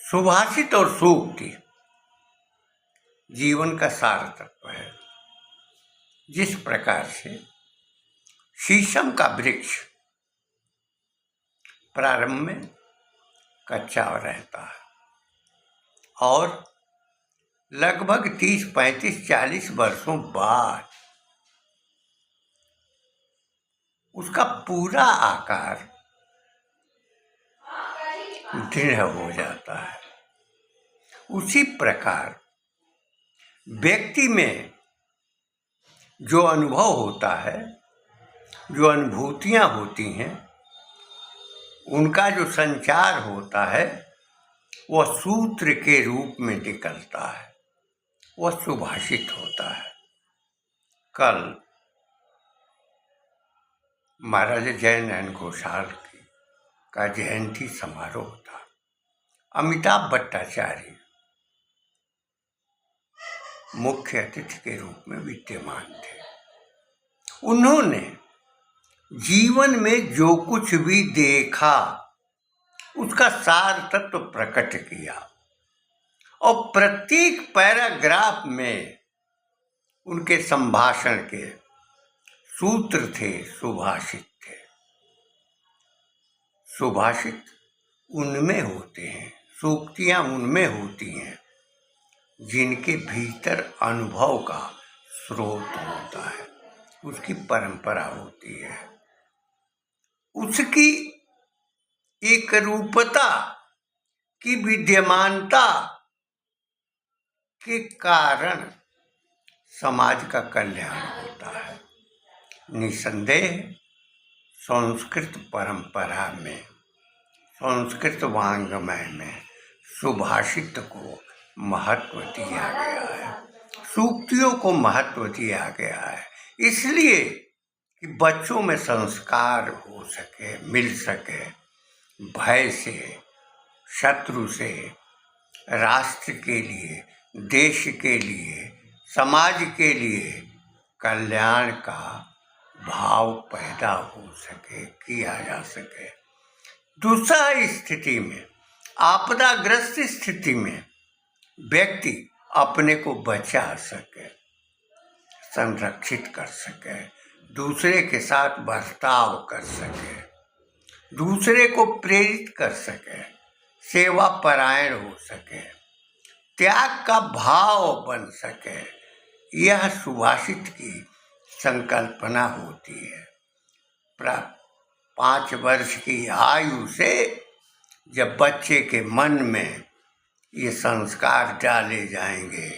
सुभाषित और सूक्ति जीवन का सार तत्व है। जिस प्रकार से शीशम का वृक्ष प्रारंभ में कच्चा रहता है और लगभग 30, 35, 40 वर्षों बाद उसका पूरा आकार दृढ़ हो जाता है। उसी प्रकार व्यक्ति में जो अनुभव होता है, जो अनुभूतियाँ होती हैं, उनका जो संचार होता है वह सूत्र के रूप में निकलता है, वह सुभाषित होता है। कल महाराज जयनयन घोषाल का जयंती समारोह था। अमिताभ भट्टाचार्य मुख्य अतिथि के रूप में विद्यमान थे। उन्होंने जीवन में जो कुछ भी देखा उसका सार तत्व प्रकट किया और प्रत्येक पैराग्राफ में उनके संभाषण के सूत्र थे, सुभाषित थे। सुभाषित उनमें होते हैं, सूक्तियाँ उनमें होती हैं जिनके भीतर अनुभव का स्रोत होता है, उसकी परंपरा होती है, उसकी एक रूपता की विद्यमानता के कारण समाज का कल्याण होता है। निसंदेह संस्कृत परंपरा में, संस्कृत वाङ्मय में सुभाषित को महत्व दिया गया है, सूक्तियों को महत्व दिया गया है, इसलिए कि बच्चों में संस्कार हो सके, मिल सके, भय से, शत्रु से, राष्ट्र के लिए, देश के लिए, समाज के लिए कल्याण का भाव पैदा हो सके, किया जा सके। दुस्सह स्थिति में, आपदाग्रस्त स्थिति में व्यक्ति अपने को बचा सके, संरक्षित कर सके, दूसरे के साथ बर्ताव कर सके, दूसरे को प्रेरित कर सके, सेवा परायण हो सके, त्याग का भाव बन सके, यह सुभाषित की संकल्पना होती है। 5 वर्ष की आयु से जब बच्चे के मन में ये संस्कार डाले जाएंगे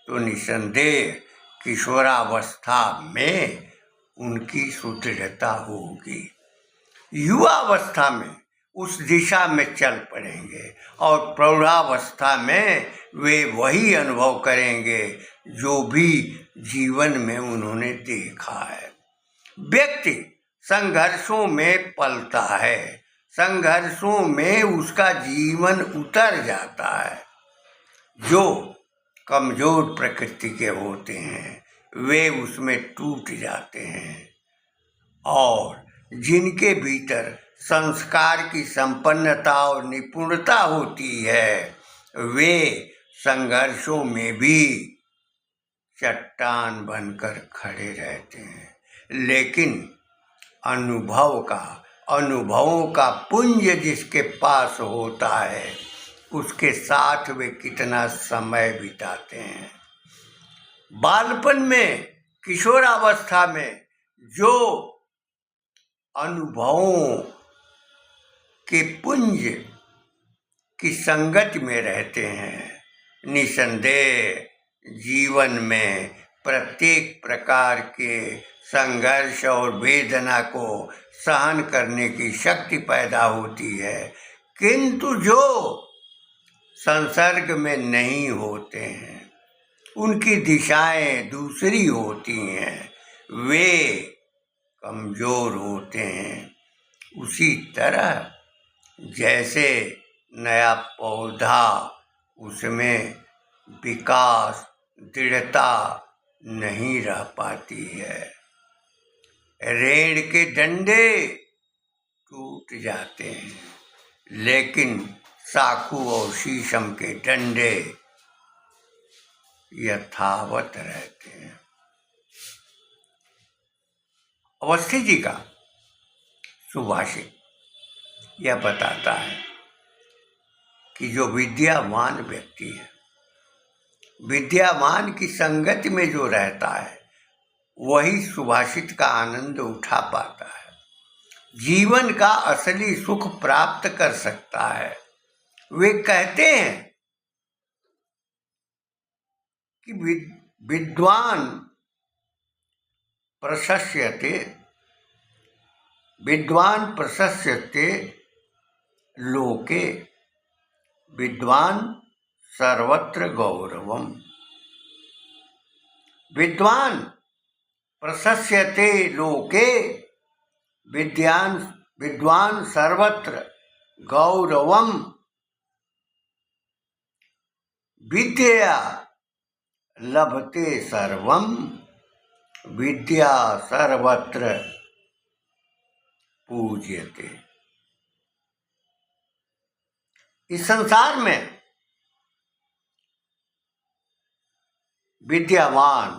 तो निसंदेह किशोरावस्था में उनकी सुदृढ़ता होगी। युवावस्था में उस दिशा में चल पड़ेंगे और प्रौढ़ावस्था में वे वही अनुभव करेंगे जो भी जीवन में उन्होंने देखा है। व्यक्ति संघर्षों में पलता है, संघर्षों में उसका जीवन उतर जाता है। जो कमजोर प्रकृति के होते हैं वे उसमें टूट जाते हैं और जिनके भीतर संस्कार की संपन्नता और निपुणता होती है वे संघर्षों में भी चट्टान बनकर खड़े रहते हैं। लेकिन अनुभवों का पुंज जिसके पास होता है उसके साथ वे कितना समय बिताते हैं। बालपन में, किशोरावस्था में जो अनुभवों के पुंज की संगत में रहते हैं, निसंदेह जीवन में प्रत्येक प्रकार के संघर्ष और वेदना को सहन करने की शक्ति पैदा होती है। किंतु जो संसर्ग में नहीं होते हैं, उनकी दिशाएं दूसरी होती हैं, वे कमजोर होते हैं। उसी तरह जैसे नया पौधा, उसमें विकास, दृढ़ता नहीं रह पाती है, रेड़ के डंडे टूट जाते हैं, लेकिन साखू और शीशम के डंडे यथावत रहते हैं। अवस्थी जी का सुभाषित यह बताता है कि जो विद्यावान व्यक्ति है, विद्यावान की संगति में जो रहता है, वही सुभाषित का आनंद उठा पाता है, जीवन का असली सुख प्राप्त कर सकता है। वे कहते हैं कि विद्वान प्रशस्यते, विद्वान प्रशस्यते लोके, विद्वान सर्वत्र गौरवम। विद्वान प्रशस्यते लोके, विद्वान सर्वत्र गौरवम। विद्या लभते सर्वम, विद्या सर्वत्र पूज्यते। इस संसार में विद्यावान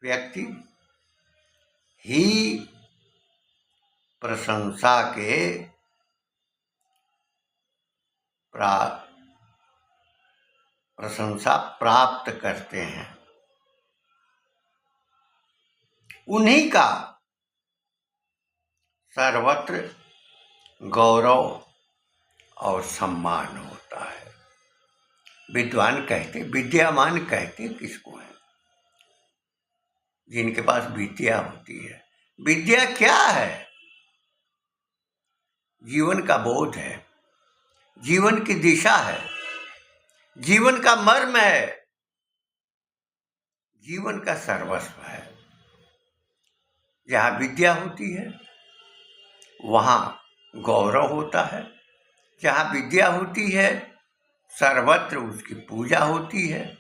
व्यक्ति ही प्रशंसा के प्रशंसा प्राप्त करते हैं। उन्हीं का सर्वत्र गौरव और सम्मान होता है। विद्वान कहते, विद्यावान कहते किसको है? जिनके पास विद्या होती है। विद्या क्या है? जीवन का बोध है, जीवन की दिशा है, जीवन का मर्म है, जीवन का सर्वस्व है। जहाँ विद्या होती है वहाँ गौरव होता है, जहाँ विद्या होती है सर्वत्र उसकी पूजा होती है।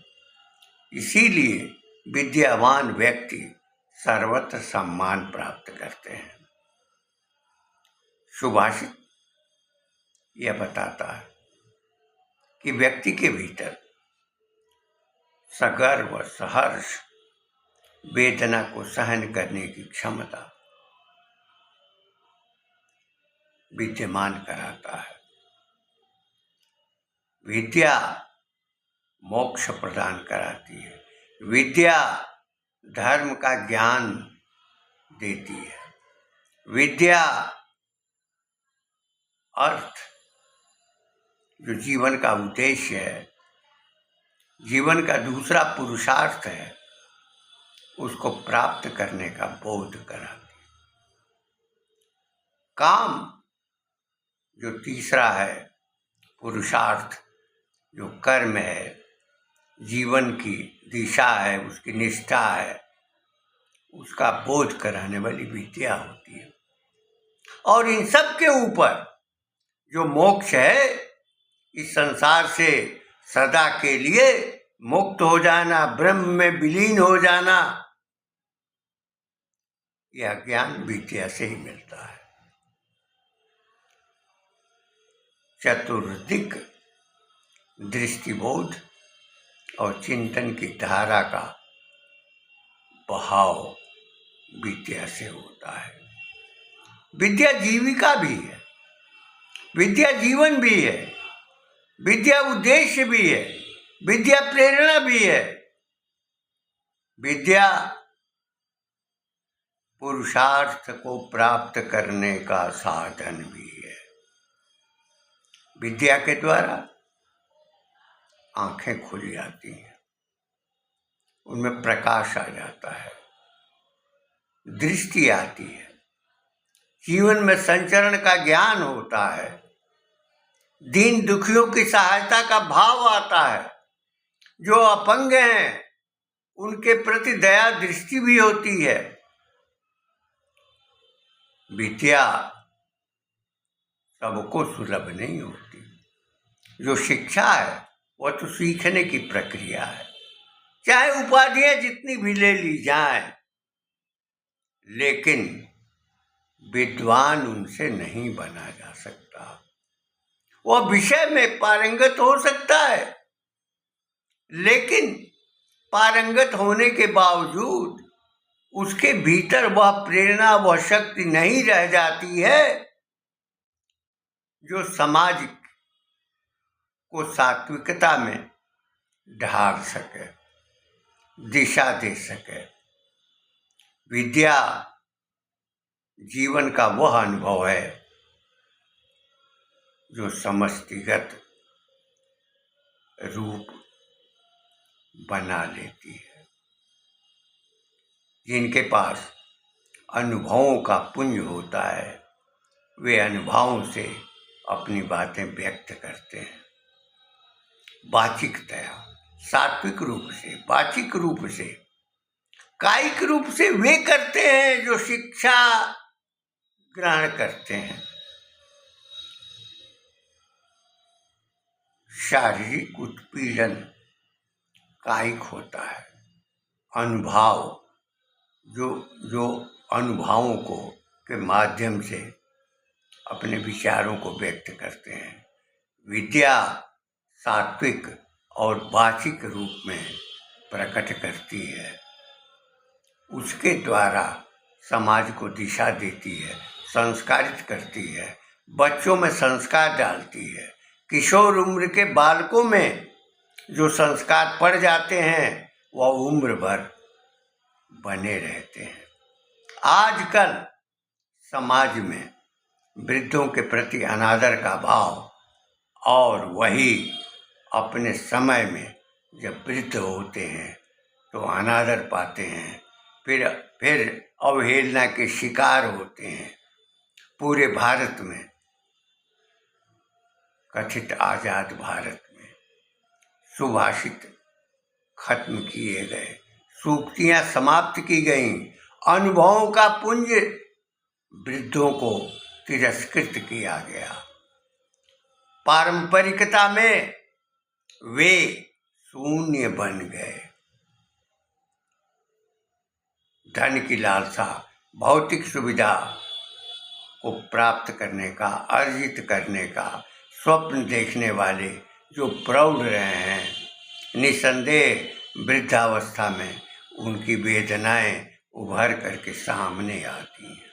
इसीलिए विद्यावान व्यक्ति सर्वत्र सम्मान प्राप्त करते हैं। सुभाषित यह बताता है कि व्यक्ति के भीतर सगर्व सहर्ष वेदना को सहन करने की क्षमता विद्यमान कराता है। विद्या मोक्ष प्रदान कराती है, विद्या धर्म का ज्ञान देती है, विद्या अर्थ जो जीवन का उद्देश्य है, जीवन का दूसरा पुरुषार्थ है, उसको प्राप्त करने का बोध कराती है। काम जो तीसरा है पुरुषार्थ, जो कर्म है, जीवन की दिशा है, उसकी निष्ठा है, उसका बोध कराने वाली विद्या होती है। और इन सब के ऊपर जो मोक्ष है, इस संसार से सदा के लिए मुक्त हो जाना, ब्रह्म में विलीन हो जाना, यह ज्ञान विद्या से ही मिलता है। चतुर्दिक दृष्टिबोध और चिंतन की धारा का बहाव विद्या से होता है। विद्या जीविका भी है, विद्या जीवन भी है, विद्या उद्देश्य भी है, विद्या प्रेरणा भी है, विद्या पुरुषार्थ को प्राप्त करने का साधन भी है। विद्या के द्वारा आंखें खुल जाती हैं, उनमें प्रकाश आ जाता है, दृष्टि आती है, जीवन में संचरण का ज्ञान होता है, दीन दुखियों की सहायता का भाव आता है, जो अपंग हैं उनके प्रति दया दृष्टि भी होती है। विद्या सबको सुलभ नहीं होती। जो शिक्षा है वह तो सीखने की प्रक्रिया है, चाहे उपाधियां जितनी भी ले ली जाएं, लेकिन विद्वान उनसे नहीं बना जा सकता। वह विषय में पारंगत हो सकता है, लेकिन पारंगत होने के बावजूद उसके भीतर वह प्रेरणा, वह शक्ति नहीं रह जाती है जो समाज को सात्विकता में ढाल सके, दिशा दे सके। विद्या जीवन का वह अनुभव है जो समष्टिगत रूप बना लेती है। जिनके पास अनुभवों का पुंज होता है, वे अनुभवों से अपनी बातें व्यक्त करते हैं। वाचिकतया, सात्विक रूप से, वाचिक रूप से, कायिक रूप से वे करते हैं जो शिक्षा ग्रहण करते हैं। शारीरिक उत्पीड़न कायिक होता है। अनुभव जो अनुभवों को के माध्यम से अपने विचारों को व्यक्त करते हैं। विद्या सात्विक और वाचिक रूप में प्रकट करती है। उसके द्वारा समाज को दिशा देती है, संस्कारित करती है, बच्चों में संस्कार डालती है। किशोर उम्र के बालकों में जो संस्कार पड़ जाते हैं वह उम्र भर बने रहते हैं। आजकल समाज में वृद्धों के प्रति अनादर का भाव, और वही अपने समय में जब वृद्ध होते हैं तो अनादर पाते हैं, फिर अवहेलना के शिकार होते हैं। पूरे भारत में, कथित आजाद भारत में सुभाषित खत्म किए गए, सूक्तियां समाप्त की गईं, अनुभवों का पुंज वृद्धों को तिरस्कृत किया गया। पारंपरिकता में वे शून्य बन गए। धन की लालसा, भौतिक सुविधा को प्राप्त करने का, अर्जित करने का स्वप्न देखने वाले जो प्रौढ़ रहे हैं, निसंदेह वृद्धावस्था में उनकी वेदनाएं उभर करके सामने आती हैं।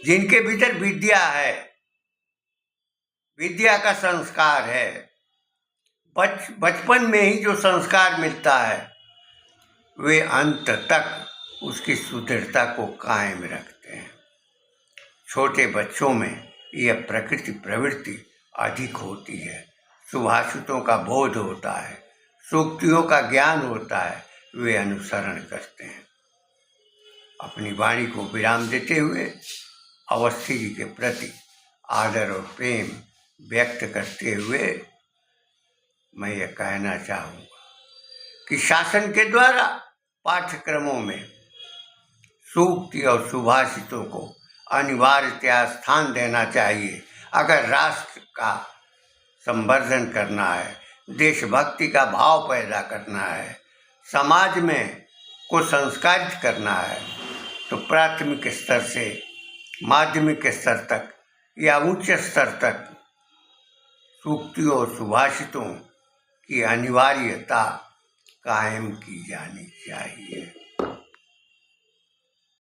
जिनके भीतर विद्या है, विद्या का संस्कार है, बचपन में ही जो संस्कार मिलता है, वे अंत तक उसकी सुदृढ़ता को कायम रखते हैं। छोटे बच्चों में यह प्रकृति प्रवृत्ति अधिक होती है। सुभाषितों का बोध होता है, सूक्तियों का ज्ञान होता है, वे अनुसरण करते हैं। अपनी वाणी को विराम देते हुए अवस्थी जी के प्रति आदर और प्रेम व्यक्त करते हुए मैं यह कहना चाहूँगा कि शासन के द्वारा पाठ्यक्रमों में सूक्ति और सुभाषितों को अनिवार्यतया स्थान देना चाहिए। अगर राष्ट्र का संवर्धन करना है, देशभक्ति का भाव पैदा करना है, समाज में को संस्कारित करना है, तो प्राथमिक स्तर से माध्यमिक स्तर तक या उच्च स्तर तक सूक्तियों और सुभाषितों की अनिवार्यता कायम की जानी चाहिए।